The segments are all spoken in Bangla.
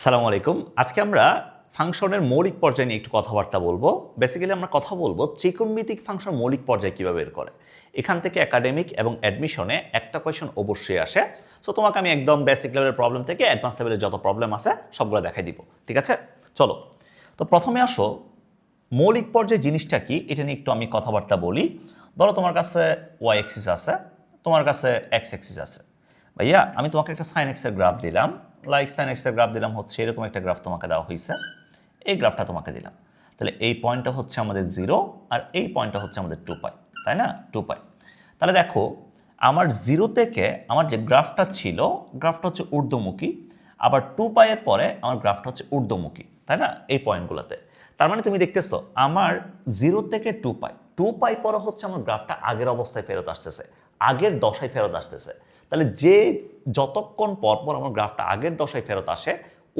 আসসালামু আলাইকুম। আজকে আমরা ফাংশনের মৌলিক পর্যায় নিয়ে একটু কথাবার্তা বলবো। বেসিক্যালি আমরা কথা বলবো ত্রিকোণমিতিক ফাংশন মৌলিক পর্যায় কিভাবে বের করে। এখান থেকে একাডেমিক এবং অ্যাডমিশনে একটা কোয়েশ্চন অবশ্যই আসে। সো তোমাকে আমি একদম বেসিক লেভেলের প্রবলেম থেকে অ্যাডভান্স লেভেলের যত প্রবলেম আছে সবগুলো দেখাই দিব। ঠিক আছে? চলো। তো প্রথমে আসো মৌলিক পর্যায় জিনিসটা কি এটা নিয়ে একটু আমি কথাবার্তা বলি। ধরো তোমার কাছে ওয়াই এক্সিস আছে, তোমার কাছে এক্স এক্সিস আছে। ভাইয়া আমি তোমাকে একটা সাইন এক্সের গ্রাফ দিলাম, লাইক সাইন এক্সের গ্রাফ দিলাম হচ্ছে এরকম একটা গ্রাফ তোমাকে দেওয়া হয়েছে। এই গ্রাফটা তোমাকে দিলাম, তাহলে এই পয়েন্টটা হচ্ছে আমাদের 0 আর এই পয়েন্টটা হচ্ছে আমাদের 2π, তাই না? 2π। তাহলে দেখো আমার 0 থেকে আমার যে গ্রাফটা ছিল, গ্রাফটা হচ্ছে ঊর্ধ্বমুখী, আবার 2π এর পরে আমার গ্রাফটা হচ্ছে ঊর্ধ্বমুখী, তাই না? এই পয়েন্টগুলোতে তার মানে তুমি দেখতেছো আমার 0 থেকে 2π পরে হচ্ছে আমার গ্রাফটা আগের অবস্থায় ফেরত আসতেছে, আগের দশায় ফেরত আসতেছে। তাহলে যে যতক্ষণ পর পর আমার গ্রাফটা আগের দশায় ফেরত আসে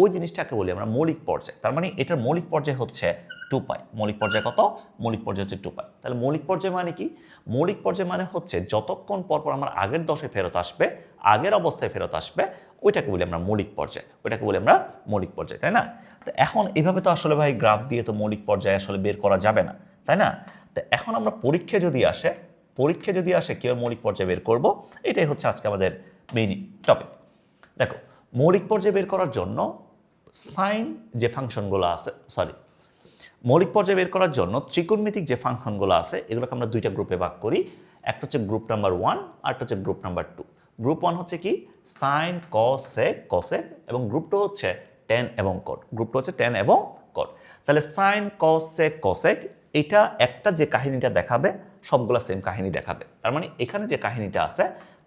ওই জিনিসটাকে বলি আমরা মৌলিক পর্যায়। তার মানে এটার মৌলিক পর্যায় হচ্ছে 2π। মৌলিক পর্যায় কত? মৌলিক পর্যায় হচ্ছে 2π। তাহলে মৌলিক পর্যায় মানে কি? মৌলিক পর্যায় মানে হচ্ছে যতক্ষণ পর পর আমার আগের দশায় ফেরত আসবে, আগের অবস্থায় ফেরত আসবে, ওইটাকে বলি আমরা মৌলিক পর্যায়, ওইটাকে বলি আমরা মৌলিক পর্যায়, তাই না? তো এখন এভাবে তো আসলে ভাই গ্রাফ দিয়ে তো মৌলিক পর্যায়ে আসলে বের করা যাবে না, তাই না? তো এখন আমরা পরীক্ষা যদি আসে কীভাবে মৌলিক পর্যায়ে বের করব, এটাই হচ্ছে আজকে আমাদের মেইন টপিক। দেখো মৌলিক পর্যায়ে বের করার জন্য সাইন যে ফাংশনগুলো আছে, মৌলিক পর্যায়ে বের করার জন্য ত্রিকোণমিতিক যে ফাংশনগুলো আছে এগুলোকে আমরা দুইটা গ্রুপে ভাগ করি। একটা হচ্ছে গ্রুপ নাম্বার 1 আর একটা হচ্ছে গ্রুপ নাম্বার 2। গ্রুপ 1 হচ্ছে কি সাইন কসেক এবং গ্রুপ 2 হচ্ছে ট্যান এবং কট। গ্রুপ 2 হচ্ছে ট্যান এবং কট। তাহলে সাইন কসেক এটা একটা যে কাহিনীটা দেখাবে সবগুলা সেম কাহিনী দেখাবে। তার মানে এখানে যে কাহিনীটা আছে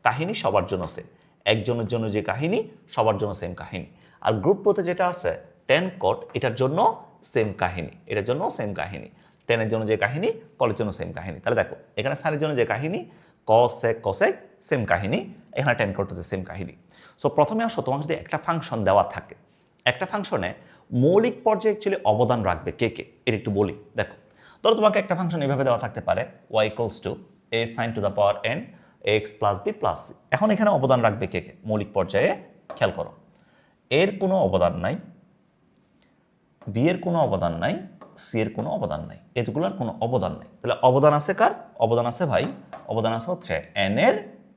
কাহিনী সবার জন্য সেম, একজনের জন্য যে কাহিনী সবার জন্য সেম কাহিনী। আর গ্রুপ 2 তে যেটা আছে ট্যান কট, এটার জন্য সেম কাহিনী, এটার জন্য সেম কাহিনী। টেনের জন্য যে কাহিনী কলের জন্য সেম কাহিনী। তাহলে দেখো এখানে সাইনের জন্য যে কাহিনী কসেক সেম কাহিনী, এখানে ট্যান কট হচ্ছে সেম কাহিনী। সো প্রথমে আসো তোমার যদি একটা ফাংশন দেওয়া থাকে, একটা ফাংশনে মৌলিক পর্যায়ে অ্যাকচুয়ালি অবদান রাখবে কে কে এটা একটু বলি। দেখো ধরো তোমাকে একটা ফাংশন এইভাবে দেওয়া থাকতে পারে y = a sin to the power n x + b + c। এখন এখানে অবদান রাখবে কে কে মৌলিক পর্যায়ে? খেয়াল করো, এর কোনো অবদান নাই, বি এর কোনো অবদান নাই, সি এর কোনো অবদান নাই, এগুলোর কোনো অবদান নাই। তাহলে অবদান আছে কার? অবদান আছে ভাই, অবদান আছে হচ্ছে এন এর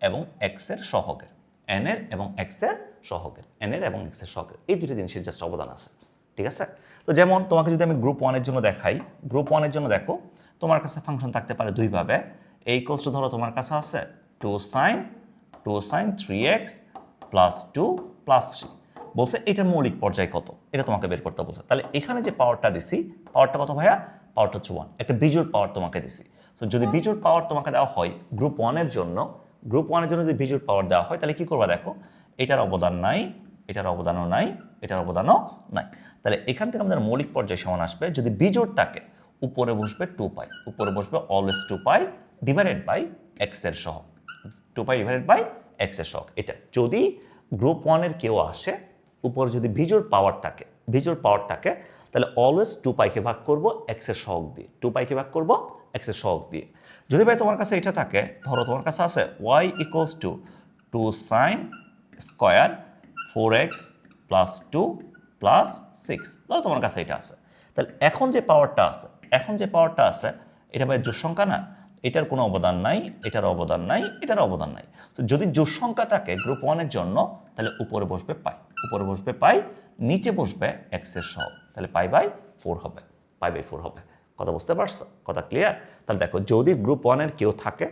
এবং এক্স এর সহগের, এন এর এবং এক্স এর সহগের, এন এর এবং এক্স এর সহগের, এই দুটো জিনিসের জাস্ট অবদান আছে। ঠিক আছে? তো যেমন তোমাকে যদি আমি গ্রুপ 1 এর জন্য দেখাই, গ্রুপ 1 এর জন্য দেখো তোমার কাছে ফাংশন থাকতে পারে দুইভাবে। a = ধরো তোমার কাছে আছে 2 sin 3x + 2 + 3। বলছে এটার মৌলিক পর্যায় কত এটা তোমাকে বের করতে বলছে। তাহলে এখানে যে পাওয়ারটা দিছি, পাওয়ারটা কত ভাইয়া? পাওয়ারটা হচ্ছে 1, একটা বিজোড় পাওয়ার তোমাকে দিছি। তো যদি বিজোড় পাওয়ার তোমাকে দেওয়া হয় গ্রুপ 1 এর জন্য, যদি বিজোড় পাওয়ার দেওয়া হয় তাহলে কি করবা দেখো, এটার অবদান নাই, এটার অবদানও নাই, এটার অবদানও নাই। তাহলে এখান থেকে আমাদের মৌলিক পর্যায় সমান আসবে যদি বিজোড় থাকে উপরে বসবে 2π, উপরে বসবে অলওয়েজ 2π ডিভাইডেড বাই এক্স এর সহগ, 2π ডিভাইডেড বাই এক্স এর সহগ। এটা যদি গ্রুপ 1 এর কেউ আসে উপরে যদি বিজোড় পাওয়ার থাকে তাহলে অলওয়েজ 2π কে ভাগ করব এক্স এর সহগ দিয়ে, 2π কে ভাগ করব এক্স এর সহগ দিয়ে। যদি ভাই তোমার কাছে এটা থাকে, ধরো তোমার কাছে আছে y = 2 sin স্কয়ার 4x + 2 + 6, ধরো তোমার কাছে এটা আছে। তাহলে এখন যে পাওয়ারটা আছে এটা ভাই জোড় সংখ্যা না, এটার কোনো অবদান নাই, এটার অবদান নাই, এটার অবদান নাই। তো যদি জোড় সংখ্যা থাকে গ্রুপ 1 এর জন্য তাহলে উপরে বসবে পাই, নিচে বসবে এক্স এর সহগ, তাহলে π/4 হবে, π/4 হবে। কথা বুঝতে পারছো? কথা ক্লিয়ার? তাহলে দেখো যদি গ্রুপ 1 এর কেউ থাকে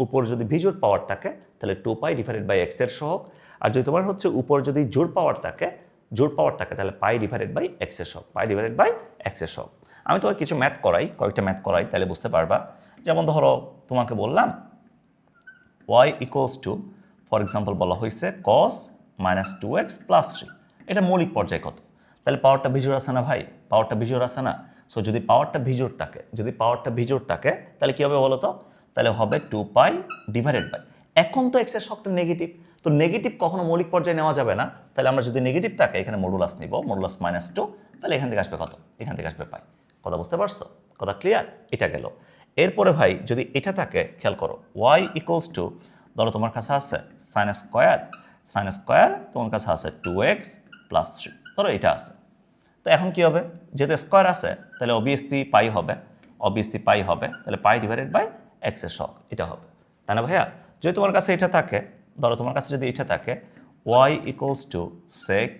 উপরে যদি বিজোড় পাওয়ার থাকে তাহলে 2π ডিভাইডেড বাই এক্স এর সহগ, আর যদি তোমার হচ্ছে উপরে যদি জোড় পাওয়ার থাকে তাহলে π ডিভাইডেড বাই এক্স এর সহগ, π ডিভাইডেড বাই এক্স এর সহগ। আমি তোমাকে কিছু ম্যাথ করাই, কয়েকটা ম্যাথ করাই তাহলে বুঝতে পারবা। যেমন ধরো তোমাকে বললাম y = ফর এক্সাম্পল বলা হয়েছে cos - 2x + 3, এটা মৌলিক পর্যায় কত? তাহলে পাওয়ারটা বিজোড় আছে না ভাই, পাওয়ারটা বিজোড় আছে না। সো যদি পাওয়ারটা বিজোড় থাকে তাহলে কি হবে বলো তো? তাহলে হবে 2π ডিভাইডেড বাই, এখন তো এক্স এর সহগটা নেগেটিভ, তো নেগেটিভ কখনো মৌলিক পর্যায়ে নেওয়া যাবে না। তাহলে আমরা যদি নেগেটিভ থাকে এখানে মডুলাস নিব, মডুলাস -2, তাহলে এখান থেকে আসবে কত? এখান থেকে আসবে পাই। কথা বুঝতে পারছো? কথা ক্লিয়ার? এটা গেল। এরপরে ভাই যদি এটা থাকে খেয়াল করো y = ধরো তোমার কাছে আছে sin স্কয়ার তোমার কাছে আছে 2x + 3, ধরো এটা আছে। তো এখন কি হবে, যেহেতু স্কোয়ার আছে তাহলে অবভিয়াসলি পাই হবে, তাহলে পাই ডিভাইডেড বাই এক্সের শখ এটা হবে, তাই না ভাইয়া? যদি তোমার কাছে এটা থাকে, ধরো তোমার কাছে যদি এটা থাকে ওয়াই ইকুয়ালস টু সেক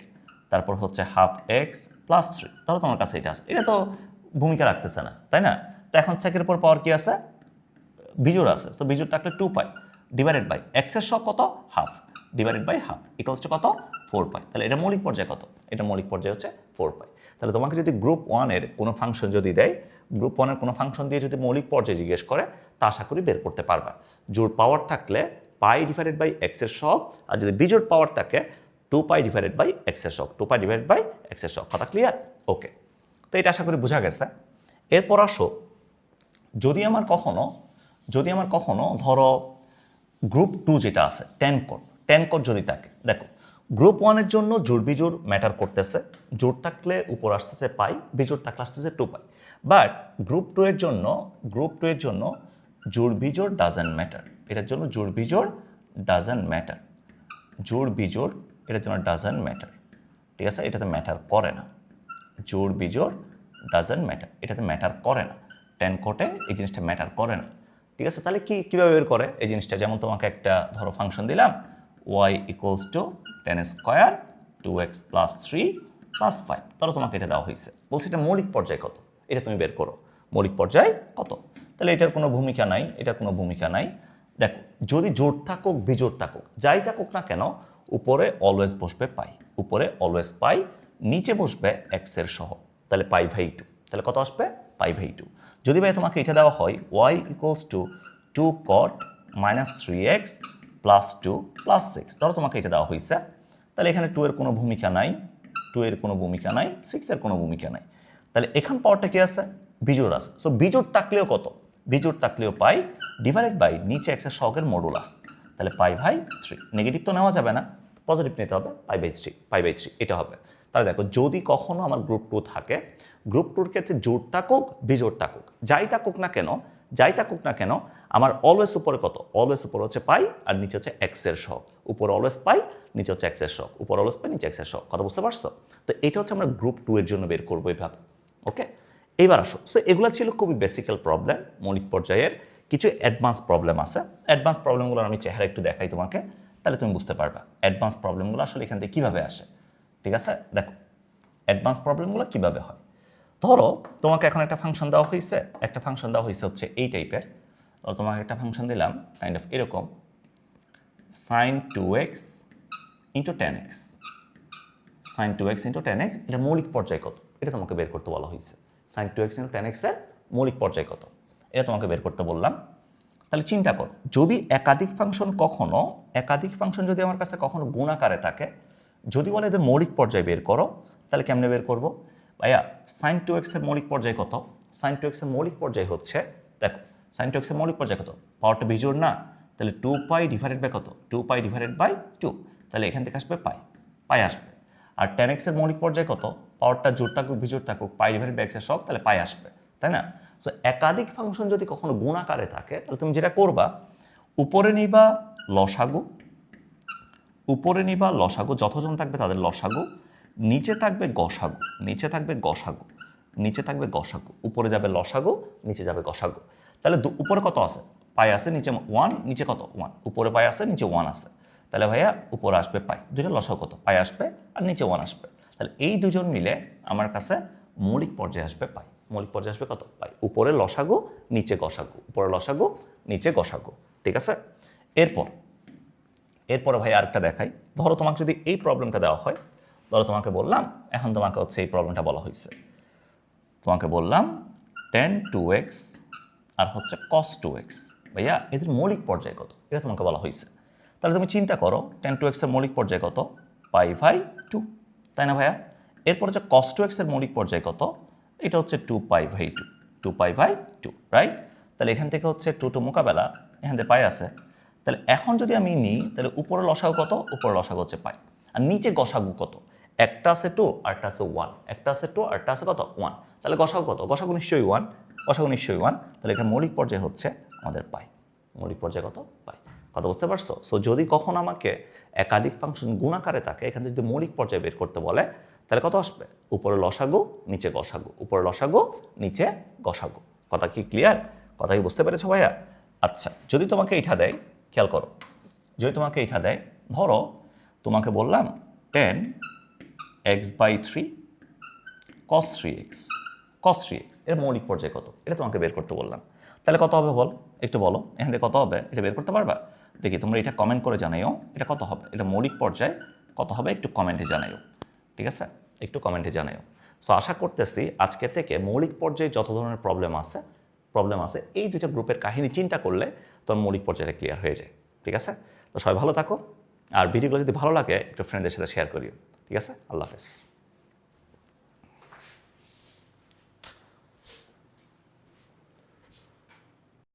তারপর হচ্ছে হাফ এক্স প্লাস 3, ধরো তোমার কাছে এটা আছে, এটা তো ভূমিকা রাখতেছে না, তাই না? তো এখন সেকের উপর পাওয়ার কি আছে, বিজোড় আছে, তো বিজোড় থাকলে 2 পাই ডিভাইডেড বাই এক্সের শখ কত, half divided by half equals to কত, 4 পাই। তাহলে এটা মৌলিক পর্যায়ে কত, এটা মৌলিক পর্যায়ে হচ্ছে 4 পাই। তাহলে তোমাকে যদি গ্রুপ 1-এর কোনো ফাংশন যদি দেয়, গ্রুপ 1-এর কোনো ফাংশন দিয়ে যদি মৌলিক পর্যায়ে জিজ্ঞেস করে, তা আশা করি বের করতে পারবা। জোড় পাওয়ার থাকলে পাই ডিভাইডেড বাই এক্সের শখ, আর যদি বিজোড় পাওয়ার থাকে 2 পাই ডিভাইডেড বাই এক্সের শখ, 2 পাই ডিভাইডেড বাই এক্সের শখ। কথা ক্লিয়ার? ওকে, তো এটা আশা করি বোঝা গেছে। এরপর আসো, যদি আমার কখনো ধরো গ্রুপ 2 যেটা আছে 10 কোড যদি থাকে, দেখো গ্রুপ 1-এর জন্য জোড় বিজোড় ম্যাটার করতেছে, জোড় থাকলে উপর আসতেছে পাই, বিজোড় থাকলে আসতেছে 2 পাই। বাট গ্রুপ 2 এর জন্য জোড় বিজোড় ডাজেন্ট ম্যাটার, এটার জন্য জোড় বিজোড় ডাজেন্ট ম্যাটার, জোড় বিজোড় এটার জন্য ডাজেন্ট ম্যাটার, ঠিক আছে? এটাতে ম্যাটার করে না, জোড় বিজোড় ডাজেন্ট ম্যাটার, এটাতে ম্যাটার করে না, 10 কোটে এই জিনিসটা ম্যাটার করে না, ঠিক আছে? তাহলে কীভাবে বের করে এই জিনিসটা, যেমন তোমাকে একটা ধরো ফাংশন দিলাম y equals to 10 square 2x plus 3 plus 5, ধরো তোমাকে এটা দেওয়া হয়েছে, বলছে এটা মৌলিক পর্যায় কত, এটা তুমি বের করো মৌলিক পর্যায় কত। তাহলে এটার কোনো ভূমিকা নাই, দেখো যদি জোড় থাকুক বিজোড় থাকুক যাই থাকুক না কেন, উপরে অলওয়েজ বসবে পাই, উপরে অলওয়েজ পাই, নিচে বসবে এক্সের সহ, তাহলে পাই বাই 2, তাহলে কত আসবে, পাই বাই 2। যদি ভাই তোমাকে এটা দেওয়া হয় y equals to 2 cot minus 3x plus 2 plus 6, ধরো তোমাকে এটা দেওয়া হয়েছে, তাহলে এখানে 2 এর কোনো ভূমিকা নাই, 6 এর কোনো ভূমিকা নাই, তাহলে এখান পাওয়ারটা কি আছে, বিজোড় আছে, সো বিজোড় থাকলেও কত, বিজোড় থাকলেও পাই ডিভাইডেড বাই নিচে এক্সের সহগের মডুলাস, তাহলে পাই বাই 3, নেগেটিভ তো নেওয়া যাবে না, পজিটিভ নিতে হবে, পাই বাই 3 এটা হবে। তাহলে দেখো যদি কখনো আমার গ্রুপ 2 থাকে, গ্রুপ 2-র ক্ষেত্রে জোড় থাকুক বিজোড় থাকুক যাই থাকুক না কেন আমার অলওয়েজ উপরে কত, অলওয়েজ উপরে হচ্ছে পাই আর নিচে হচ্ছে এক্সের সহগ, উপরে অলওয়েজ পাই নিচে হচ্ছে এক্সের সহগ, উপরে অলওয়েজ পাই নিচে এক্সের সহগ, কথা বুঝতে পারছো? তো এটা হচ্ছে আমরা গ্রুপ 2 এর জন্য বের করবো এইভাবে। ওকে, এইবার আসো, সো এগুলো ছিল খুবই বেসিক্যাল প্রবলেম, মৌলিক পর্যায়ের কিছু অ্যাডভান্স প্রবলেম আছে, অ্যাডভান্স প্রবলেমগুলো আমি চেহারা একটু দেখাই তোমাকে, তাহলে তুমি বুঝতে পারবা অ্যাডভান্স প্রবলেমগুলো আসলে এখান থেকে কীভাবে আসে। ঠিক আছে, দেখো অ্যাডভান্স প্রবলেমগুলো কীভাবে হয়। ধরো তোমাকে এখন একটা ফাংশন দেওয়া হয়েছে হচ্ছে এই টাইপের, ধরো তোমাকে একটা ফাংশন দিলাম কাইন্ড অফ এরকম sin 2x into 10x, sin 2x into 10x, এটা মৌলিক পর্যায় কত এটা তোমাকে বের করতে বলা হয়েছে, sin 2x ইন্টু 10x এর মৌলিক পর্যায় কত এটা তোমাকে বের করতে বললাম। তাহলে চিন্তা করো, যদি একাধিক ফাংশন যদি আমার কাছে কখনো গুণ আকারে থাকে, যদি বলে এদের মৌলিক পর্যায় বের করো, তাহলে কেমনে বের করবো ভাইয়া? sin 2x এর মৌলিক পর্যায় কত, sin 2x এর মৌলিক পর্যায় হচ্ছে, দেখো sin 2x এর মৌলিক পর্যায় কত, পাওয়ারটা বিজোড় না, তাহলে 2 পাই ডিভাইডেড বাই কত, 2 পাই ডিভাইডেড বাই 2, তাহলে এখান থেকে আসবে পাই আসবে। আর 10x এর মৌলিক পর্যায় কত, পাওয়ারটা জোড় থাকুক বিজোড় থাকুক পাই ডিভাইডেড বাই x এর সব, তাহলে পাই আসবে, তাই না? সো একাধিক ফাংশন যদি কখনো গুণ আকারে থাকে, তাহলে তুমি যেটা করবা উপরে নিবা লসাগু, যতজন থাকবে তাদের লসাগু, নিচে থাকবে গসাগু, উপরে যাবে লসাগু নিচে যাবে গসাগু। তাহলে উপরে কত আছে, পাই আছে, নিচে 1, নিচে কত 1, উপরে পাই আছে নিচে 1 আছে, তাহলে ভাইয়া উপরে আসবে পাই, দুইটা লসাগু কত, পাই আসবে আর নিচে 1 আসবে, তাহলে এই দুজন মিলে আমার কাছে মৌলিক পর্যায়ে আসবে পাই, মৌলিক পর্যায়ে আসবে কত, পাই, উপরে লসাগু নিচে গসাগু, উপরে লসাগু নিচে গসাগু, ঠিক আছে? এরপরে ভাই আরেকটা দেখাই, ধরো তোমাকে যদি এই প্রবলেমটা দেওয়া হয়, ধরো তোমাকে বললাম, এখন তোমাকে হচ্ছে এই প্রবলেমটা বলা হয়েছে, তোমাকে বললাম tan 2x আর হচ্ছে cos 2x, ভাইয়া এদের মৌলিক পর্যায় কত এটা তোমাকে বলা হয়েছে। তাহলে তুমি চিন্তা করো tan 2x এর মৌলিক পর্যায় কত, পাই বাই 2, তাই না ভাইয়া? এরপর হচ্ছে cos 2x এর মৌলিক পর্যায় কত, এটা হচ্ছে 2 পাই বাই 2, রাইট? তাহলে এখান থেকে হচ্ছে 2 মোকাবেলা, এখান থেকে পাই আছে, তাহলে এখন যদি আমি নিই, তাহলে উপরে লসাগু কত, উপরে লসাগু হচ্ছে পাই, আর নিচে গসাগু কত, একটা আছে 2 আরটা আছে 1, একটা আছে 2 আরটা আছে কত 1, তাহলে গসাগু কত, গসাগু নিশ্চয়ই 1, তাহলে এটা মৌলিক পর্যায় হচ্ছে আমাদের পাই, মৌলিক পর্যায় কত, পাই, কথা বুঝতে পারছো? সো যদি কখন আমাকে একাধিক ফাংশন গুণাকারে থাকে, এখান থেকে যদি মৌলিক পর্যায় বের করতে বলে, তাহলে কত আসবে? উপরে লসাগু নিচে গসাগু, উপরে লসাগু নিচে গসাগু। কথা কি ক্লিয়ার? কথা কি বুঝতে পেরেছো ভাইয়া? আচ্ছা, যদি তোমাকে এটা দেয়, খেয়াল করো, যদি তোমাকে এটা দেয়, ধরো তোমাকে বললাম 10x/3 cos 3x, cos 3x এর মৌলিক পর্যায় কত, এটা তোমাকে বের করতে বললাম। তাহলে কত হবে বল, একটু বলো এখান থেকে কত হবে, এটা বের করতে পারবা? দেখি তোমরা এটা কমেন্ট করে জানাইও, এটা কত হবে, এটা মৌলিক পর্যায় কত হবে একটু কমেন্টে জানাইও, ঠিক আছে? একটু কমেন্টে জানাইও। সো আশা করতেছি আজকে থেকে মৌলিক পর্যায়ে যত ধরনের প্রবলেম আছে এই দুইটা গ্রুপের কাহিনী চিন্তা করলে তোর মৌলিক পর্যায়ে ক্লিয়ার হয়ে যায়, ঠিক আছে? তো সবাই ভালো থাকো, আর ভিডিওগুলো যদি ভালো লাগে একটু ফ্রেন্ডদের সাথে শেয়ার করিও, ঠিক আছে? আল্লাহ হাফেজ।